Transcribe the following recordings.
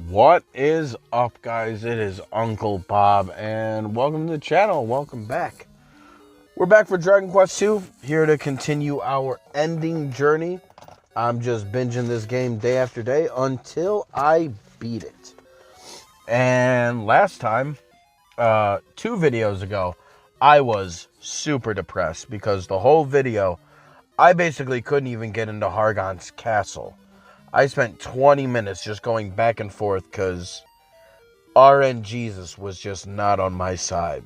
What is up, guys? It is Uncle Bob, and welcome to the channel. Welcome back. We're back for Dragon Quest II, here to continue our ending journey. I'm just binging this game day after day until I beat it. And last time, 2 videos ago, I was super depressed because the whole video, I basically couldn't even get into Hargon's castle. I spent 20 minutes just going back and forth because RN Jesus was just not on my side.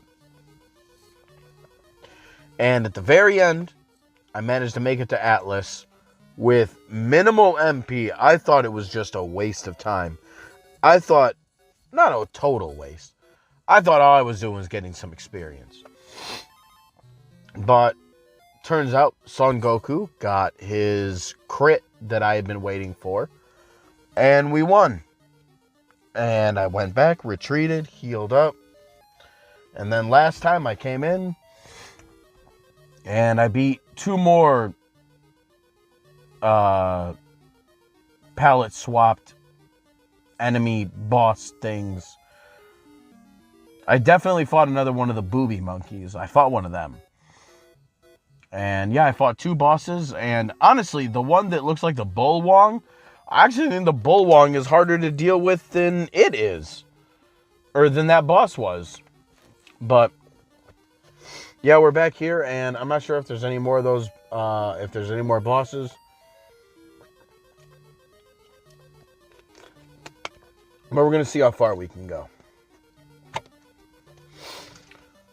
And at the very end, I managed to make it to Atlas with minimal MP. I thought it was just a waste of time. I thought, not a total waste. I thought all I was doing was getting some experience. But turns out Son Goku got his crit that I had been waiting for. And we won. And I went back, retreated, healed up. And then last time I came in and I beat 2 more palette swapped enemy boss things. I definitely fought another one of the booby monkeys. I fought one of them. And yeah, I fought 2 bosses. And honestly, the one that looks like the Bullwong, I actually think the Bullwong is harder to deal with than it is. Or than that boss was. But yeah, we're back here, and I'm not sure if there's any more of those, if there's any more bosses. But we're going to see how far we can go.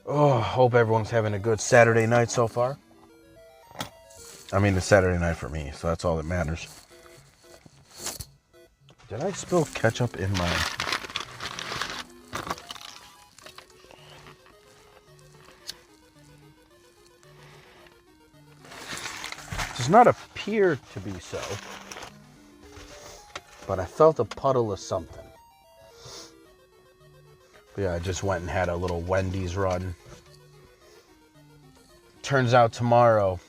Oh, hope everyone's having a good Saturday night so far. I mean, it's Saturday night for me, so that's all that matters. Did I spill ketchup in my... Does not appear to be so, but I felt a puddle of something. But yeah, I just went and had a little Wendy's run. Turns out tomorrow,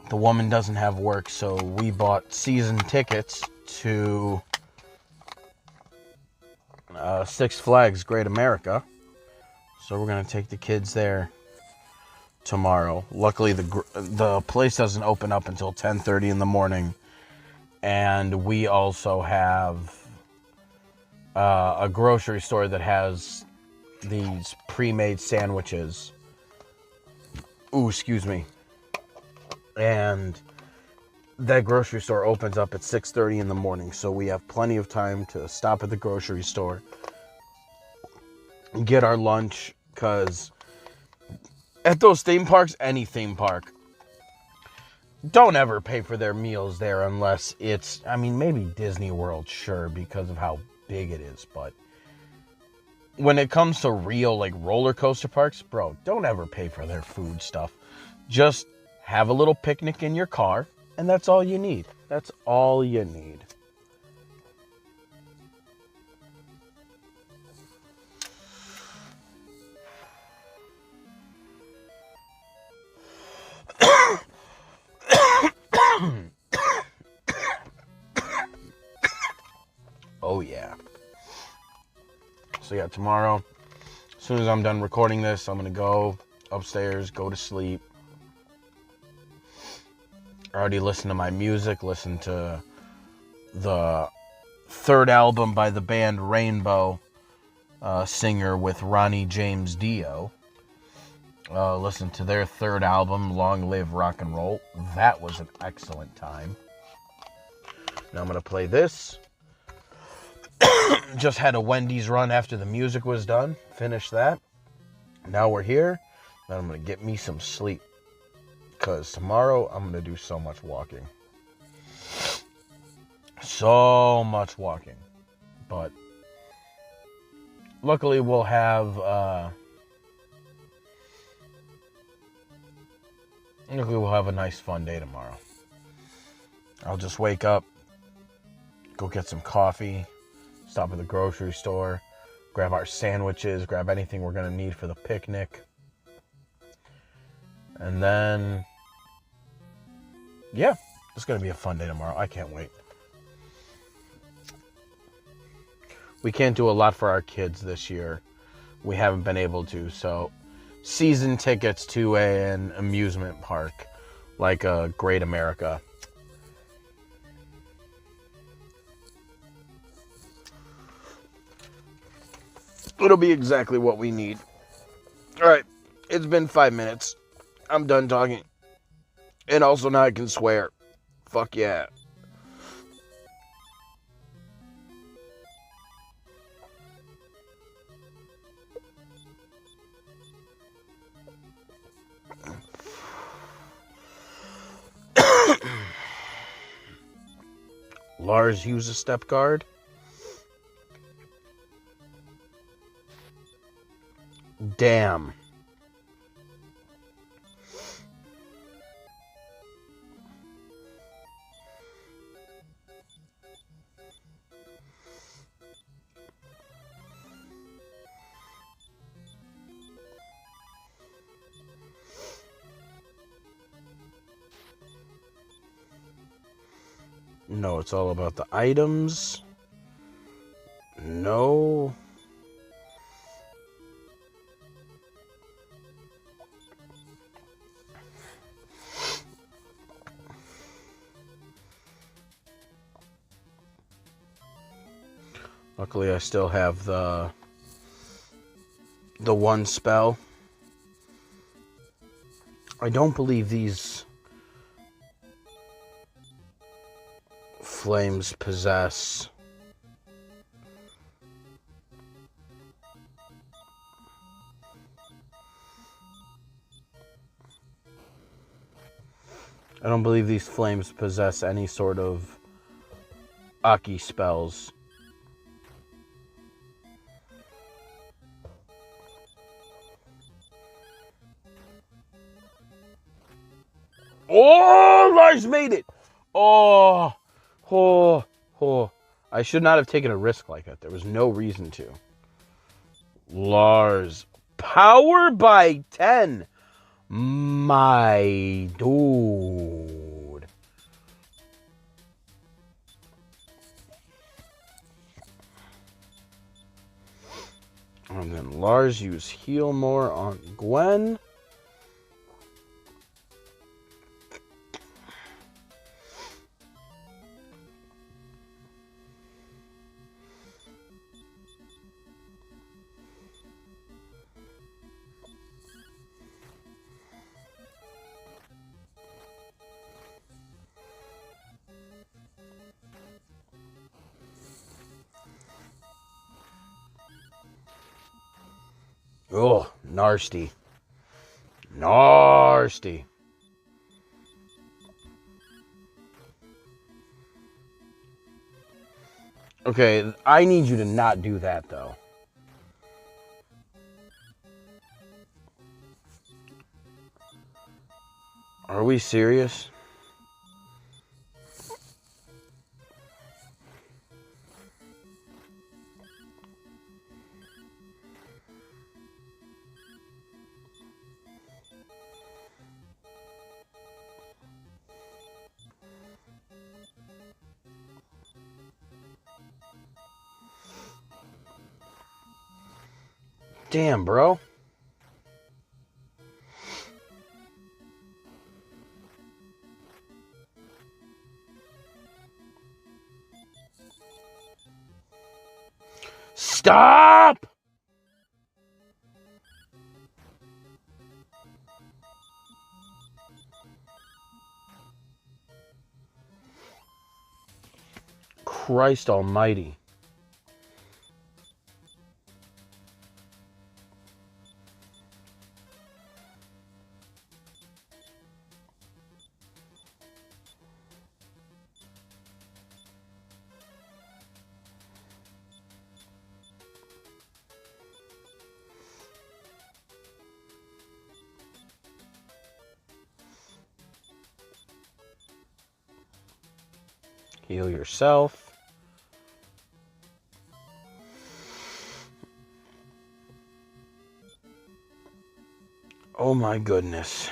the woman doesn't have work, so we bought season tickets to Six Flags Great America. So we're going to take the kids there tomorrow. Luckily, the place doesn't open up until 10:30 in the morning. And we also have a grocery store that has these pre-made sandwiches. Ooh, excuse me. And that grocery store opens up at 6:30 in the morning, so we have plenty of time to stop at the grocery store, get our lunch, because at those theme parks, any theme park, don't ever pay for their meals there unless it's, I mean, maybe Disney World, sure, because of how big it is, but when it comes to real, like, roller coaster parks, bro, don't ever pay for their food stuff. Just have a little picnic in your car, and that's all you need. That's all you need. Oh, yeah. So, yeah, tomorrow, as soon as I'm done recording this, I'm going to go upstairs, go to sleep. I already listened to my music, listened to the 3rd album by the band Rainbow, singer with Ronnie James Dio. Listened to their 3rd album, Long Live Rock and Roll. That was an excellent time. Now I'm going to play this. Just had a Wendy's run after the music was done. Finished that. Now we're here. Now I'm going to get me some sleep. Because tomorrow I'm going to do so much walking. So much walking. But luckily we'll have... we'll have a nice fun day tomorrow. I'll just wake up, go get some coffee, stop at the grocery store, grab our sandwiches, grab anything we're going to need for the picnic. And then, yeah, it's going to be a fun day tomorrow. I can't wait. we can't do a lot for our kids this year. We haven't been able to, so season tickets to an amusement park like a Great America. It'll be exactly what we need. All right, it's been 5 minutes. I'm done talking. And also now I can swear. Fuck yeah. Lars use a step guard. Damn. No, it's all about the items. No. Luckily, I still have the one spell. I don't believe these flames possess. I don't believe these flames possess any sort of Aki spells. Oh, Lars made it! Oh. I should not have taken a risk like that. There was no reason to. Lars. Power by 10. My dude. And then Lars used heal more on Gwen. Oh, nasty. Nasty. Okay, I need you to not do that, though. Are we serious? Damn, bro. Stop! Christ almighty. Heal yourself. Oh my goodness.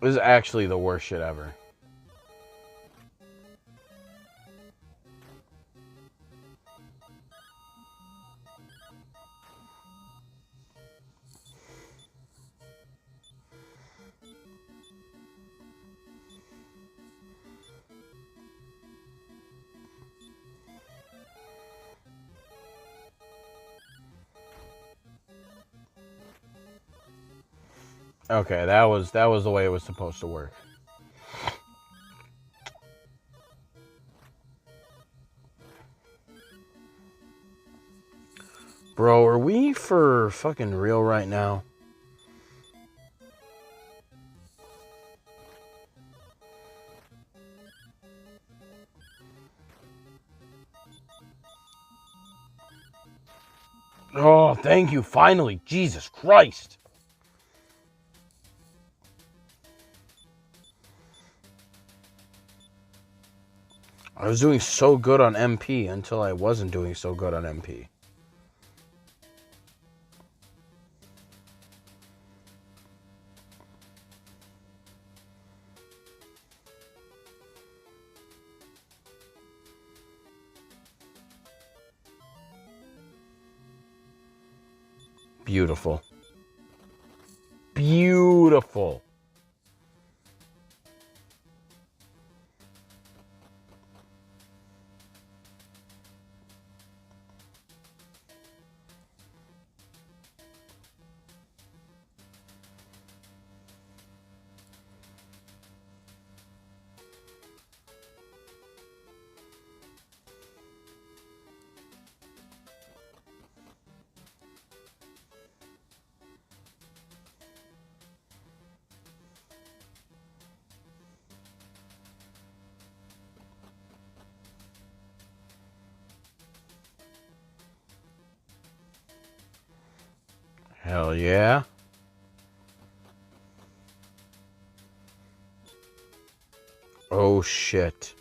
This is actually the worst shit ever. Okay, that was the way it was supposed to work. Bro, are we for fucking real right now? Oh, thank you, finally. Jesus Christ. I was doing so good on MP until I wasn't doing so good on MP. Beautiful. Beautiful. Hell yeah. Oh shit.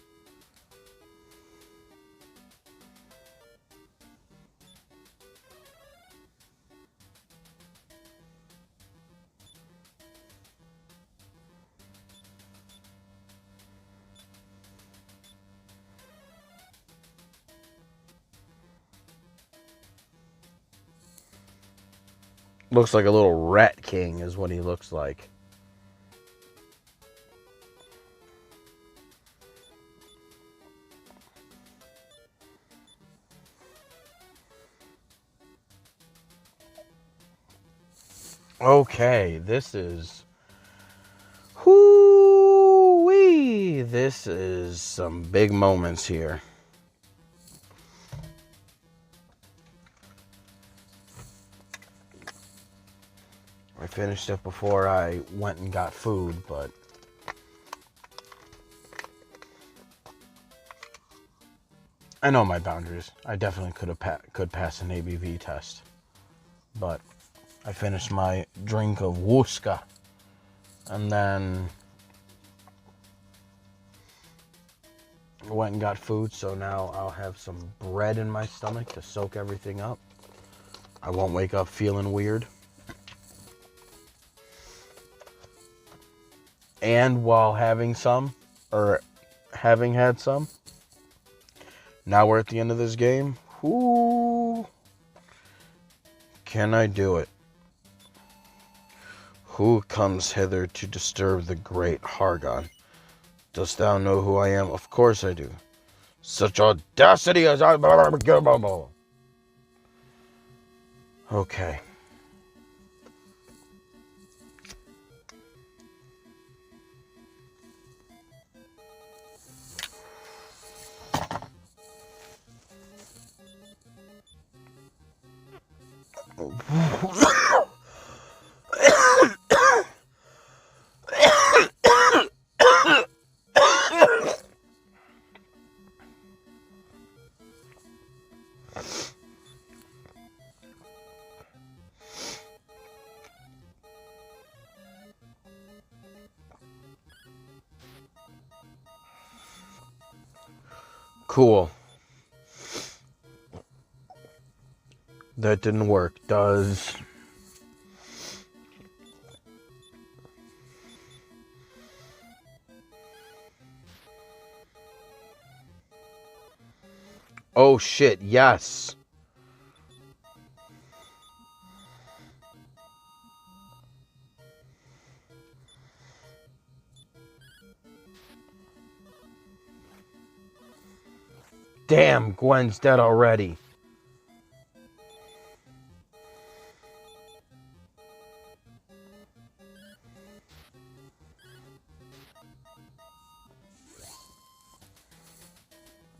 Looks like a little rat king is what he looks like. Okay, this is... Whoo-wee! This is some big moments here. I finished it before I went and got food, but... I know my boundaries. I definitely could pass an ABV test. But I finished my drink of wooska. And then went and got food, so now I'll have some bread in my stomach to soak everything up. I won't wake up feeling weird. And while having some, or having had some, now we're at the end of this game. Whoo! Can I do it? Who comes hither to disturb the great Hargon? Dost thou know who I am? Of course I do. Such audacity as I... Okay. Cool. That didn't work. Does Oh, shit. Yes. Damn, Gwen's dead already.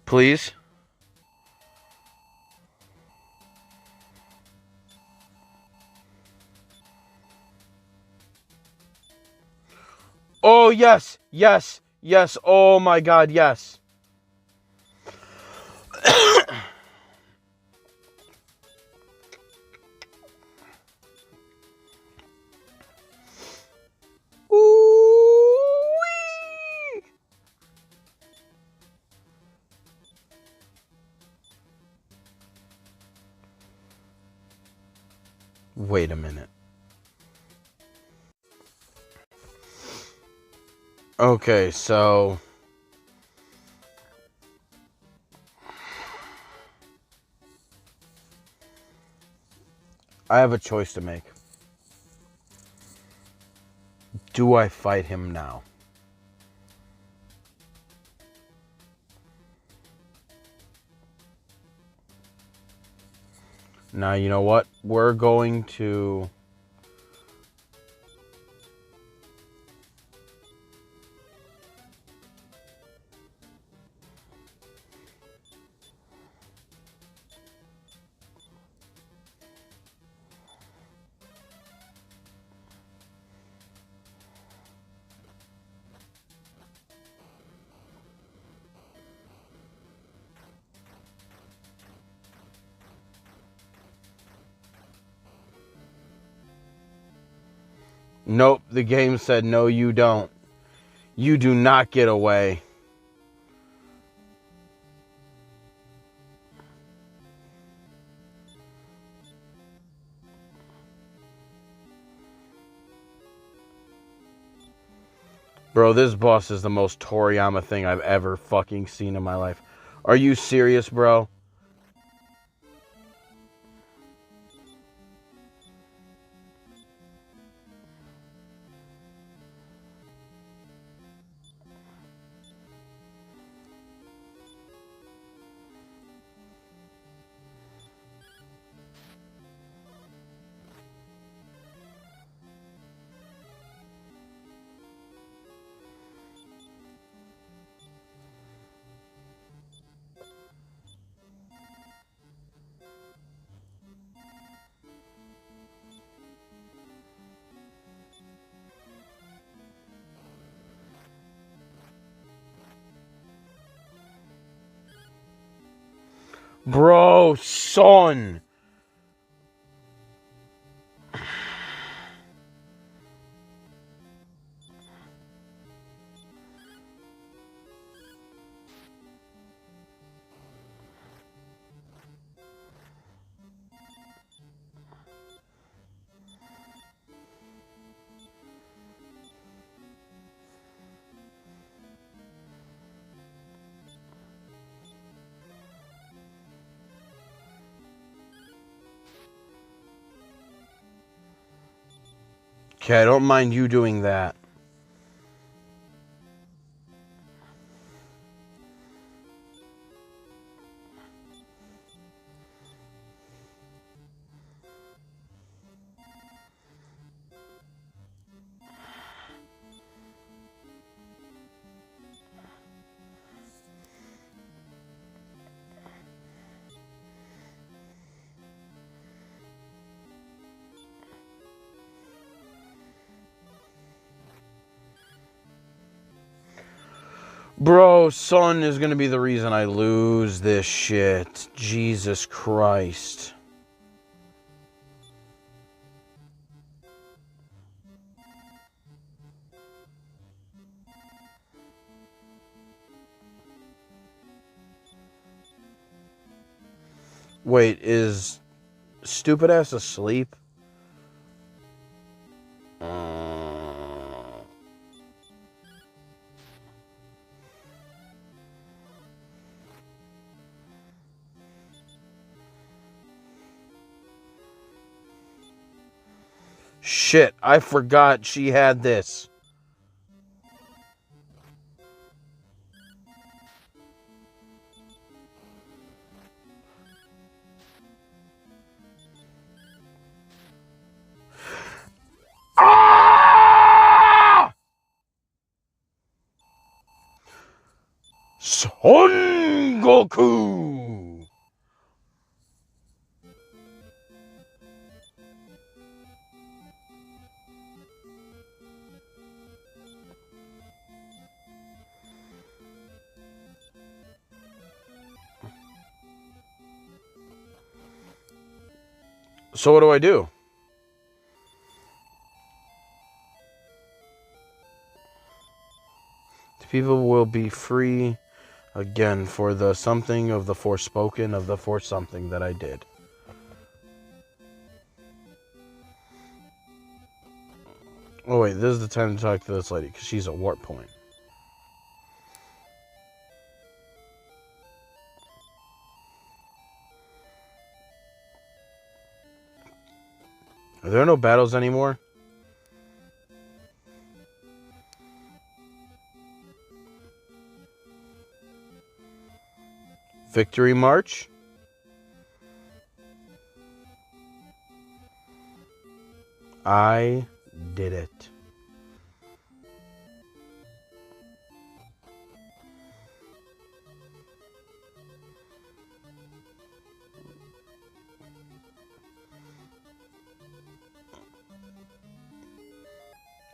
Please? Oh, yes. Yes. Yes. Oh, my God. Yes. Ooh-wee. Wait a minute. Okay, so I have a choice to make. Do I fight him now? Now, you know what? We're going to... Nope, the game said no, you don't. You do not get away. Bro, this boss is the most Toriyama thing I've ever fucking seen in my life. Are you serious, bro? Bro, son. Okay, I don't mind you doing that. Bro, son is gonna be the reason I lose this shit. Jesus Christ. Wait, is stupid ass asleep? Shit, I forgot she had this. Ah! Son Goku! So what do I do? The people will be free again for the something of the Forspoken of the for something that I did. Oh wait, this is the time to talk to this lady because she's at warp point. Are there no battles anymore? Victory March? I did it.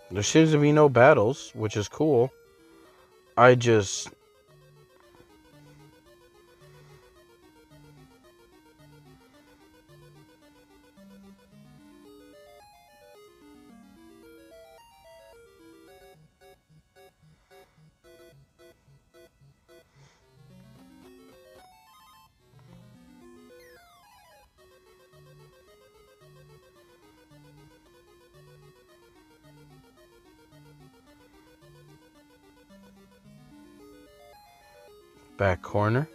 There seems to be no battles, which is cool. Back corner.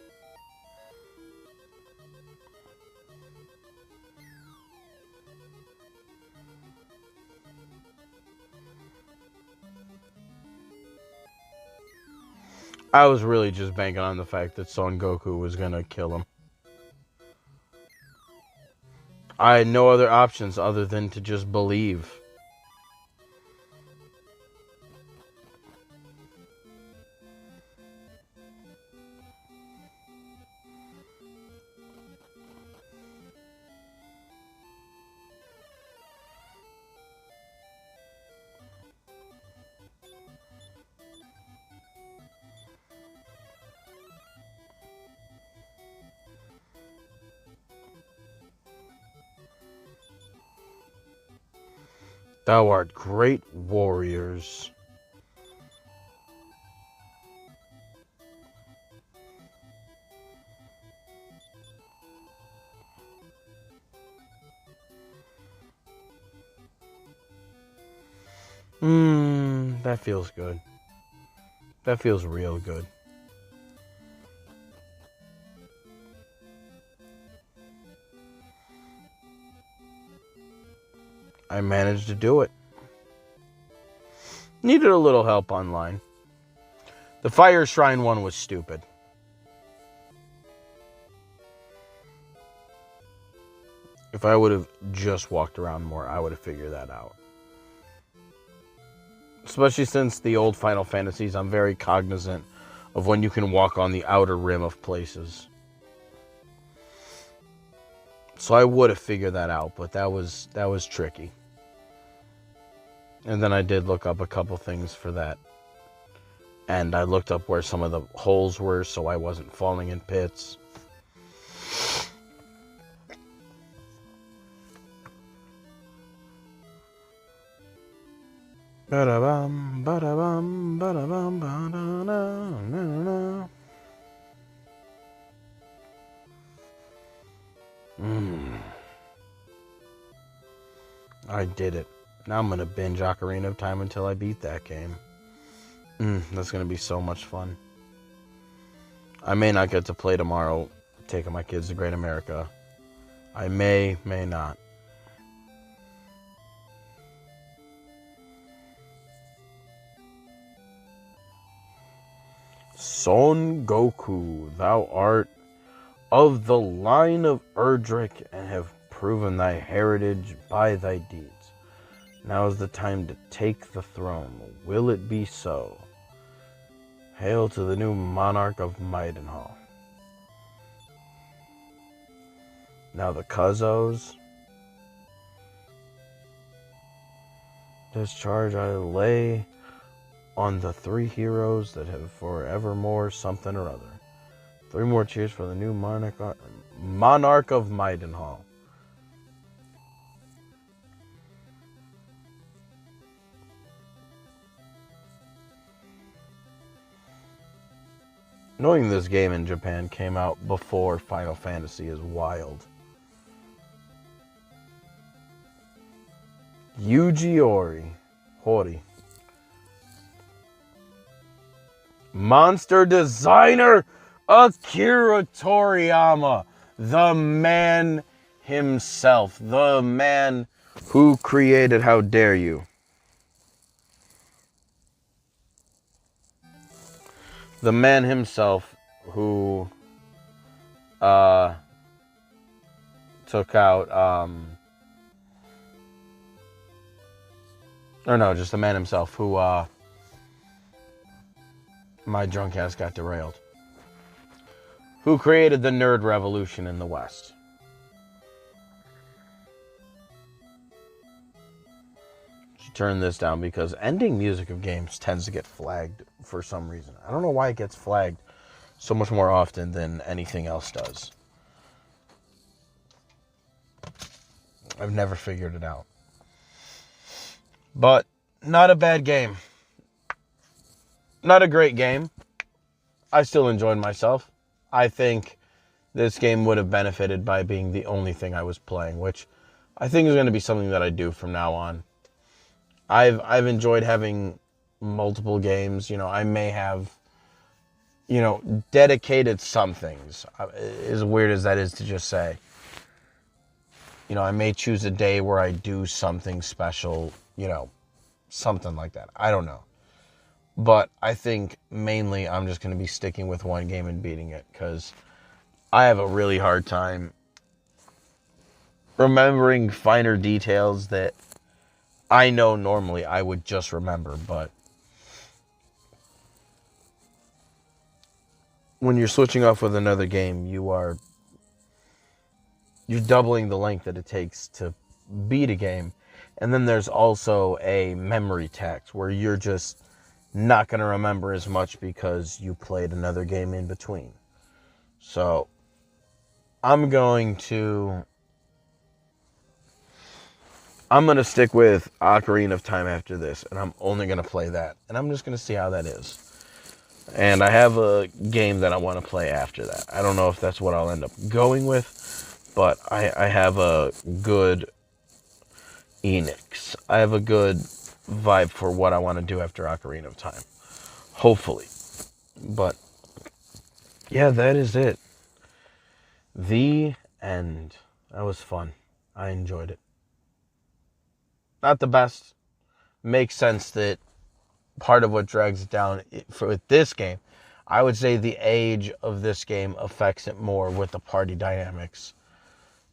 I was really just banking on the fact that Son Goku was going to kill him. I had no other options other than to just believe. Thou art great warriors. That feels good. That feels real good. I managed to do it. Needed a little help online. The Fire Shrine one was stupid. If I would have just walked around more, I would have figured that out. Especially since the old Final Fantasies, I'm very cognizant of when you can walk on the outer rim of places. So I would have figured that out, but that was tricky. And then I did look up a couple things for that. And I looked up where some of the holes were so I wasn't falling in pits. Ba-da-bum, ba-da-bum, ba-da-bum, ba-da-na-na-na. I did it. Now I'm going to binge Ocarina of Time until I beat that game. That's going to be so much fun. I may not get to play tomorrow, taking my kids to Great America. I may not. Son Goku, thou art of the line of Erdrick and have proven thy heritage by thy deeds. Now is the time to take the throne. Will it be so? Hail to the new monarch of Maidenhall. Now the Cuzzos. This charge I lay on the three heroes that have forevermore something or other. 3 more cheers for the new monarch of Maidenhall. Knowing this game in Japan came out before Final Fantasy is wild. Yuji Hori. Monster designer Akira Toriyama. The man himself. The man who created How Dare You. The man himself who took out just the man himself who my drunk ass got derailed. Who created the nerd revolution in the West. Should turn this down because ending music of games tends to get flagged for some reason. I don't know why it gets flagged so much more often than anything else does. I've never figured it out. But not a bad game. Not a great game. I still enjoyed myself. I think this game would have benefited by being the only thing I was playing, which I think is going to be something that I do from now on. I've enjoyed having multiple games. You know, I may have, dedicated some things. As weird as that is to just say. I may choose a day where I do something special, something like that. I don't know. But I think mainly I'm just going to be sticking with one game and beating it because I have a really hard time remembering finer details that I know normally I would just remember. But when you're switching off with another game, you're doubling the length that it takes to beat a game. And then there's also a memory tax where you're just not going to remember as much because you played another game in between. So I'm going to stick with Ocarina of Time after this, and I'm only going to play that. And I'm just going to see how that is. And I have a game that I want to play after that. I don't know if that's what I'll end up going with, but I have a good Enix. I have a good vibe for what I want to do after Ocarina of Time. Hopefully. But yeah, that is it. The end. That was fun. I enjoyed it. Not the best. Makes sense that part of what drags it down with this game, I would say the age of this game affects it more with the party dynamics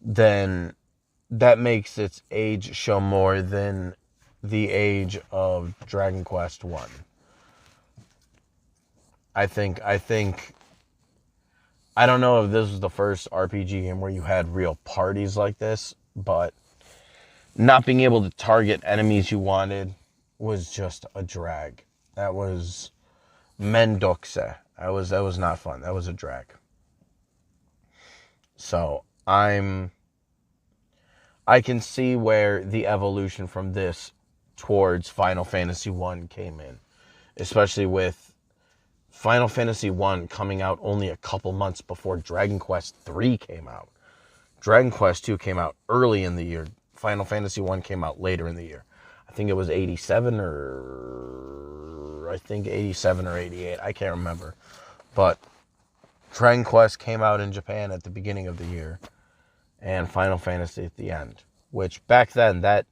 than that makes its age show more than the age of Dragon Quest 1. I think I don't know if this was the first RPG game where you had real parties like this, but not being able to target enemies you wanted was just a drag. That was mendoxe. That was not fun. That was a drag. So I can see where the evolution from this towards Final Fantasy 1 came in. Especially with Final Fantasy 1 coming out only a couple months before Dragon Quest 3 came out. Dragon Quest 2 came out early in the year. Final Fantasy 1 came out later in the year. I think it was 87 or 88. I can't remember. But Dragon Quest came out in Japan at the beginning of the year. And Final Fantasy at the end, which back then, that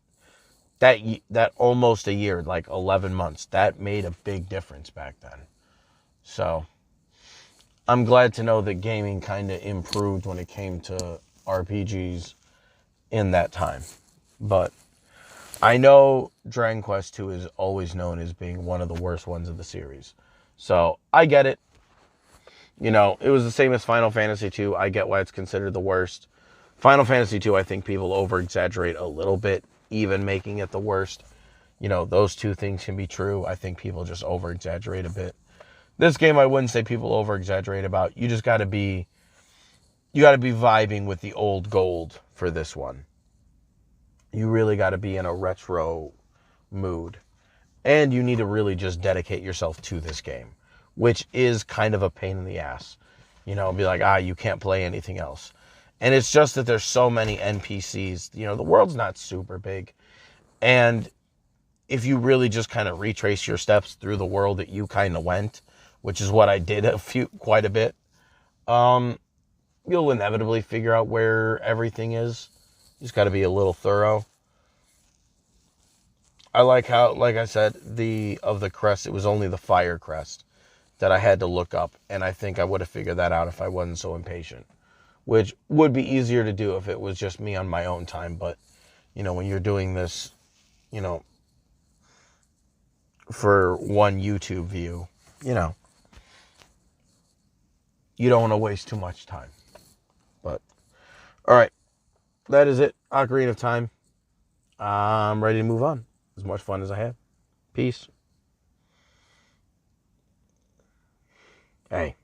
almost a year, like 11 months, that made a big difference back then. So I'm glad to know that gaming kind of improved when it came to RPGs in that time. But I know Dragon Quest II is always known as being one of the worst ones of the series. So I get it. You know, it was the same as Final Fantasy II. I get why it's considered the worst. Final Fantasy II, I think people over-exaggerate a little bit, even making it the worst. You know, those two things can be true. I think people just over-exaggerate a bit. This game, I wouldn't say people over-exaggerate about. You got to be vibing with the old gold for this one. You really got to be in a retro mood. And you need to really just dedicate yourself to this game, which is kind of a pain in the ass. You know, be like, you can't play anything else. And it's just that there's so many NPCs. You know, the world's not super big. And if you really just kind of retrace your steps through the world that you kind of went, which is what I did quite a bit, you'll inevitably figure out where everything is. You just got to be a little thorough. I like how, like I said, of the crest, it was only the fire crest that I had to look up, and I think I would have figured that out if I wasn't so impatient, which would be easier to do if it was just me on my own time. But, you know, when you're doing this, you know, for one YouTube view, you know, you don't want to waste too much time. But, all right, that is it. Ocarina of Time. I'm ready to move on. As much fun as I had. Peace. Hey.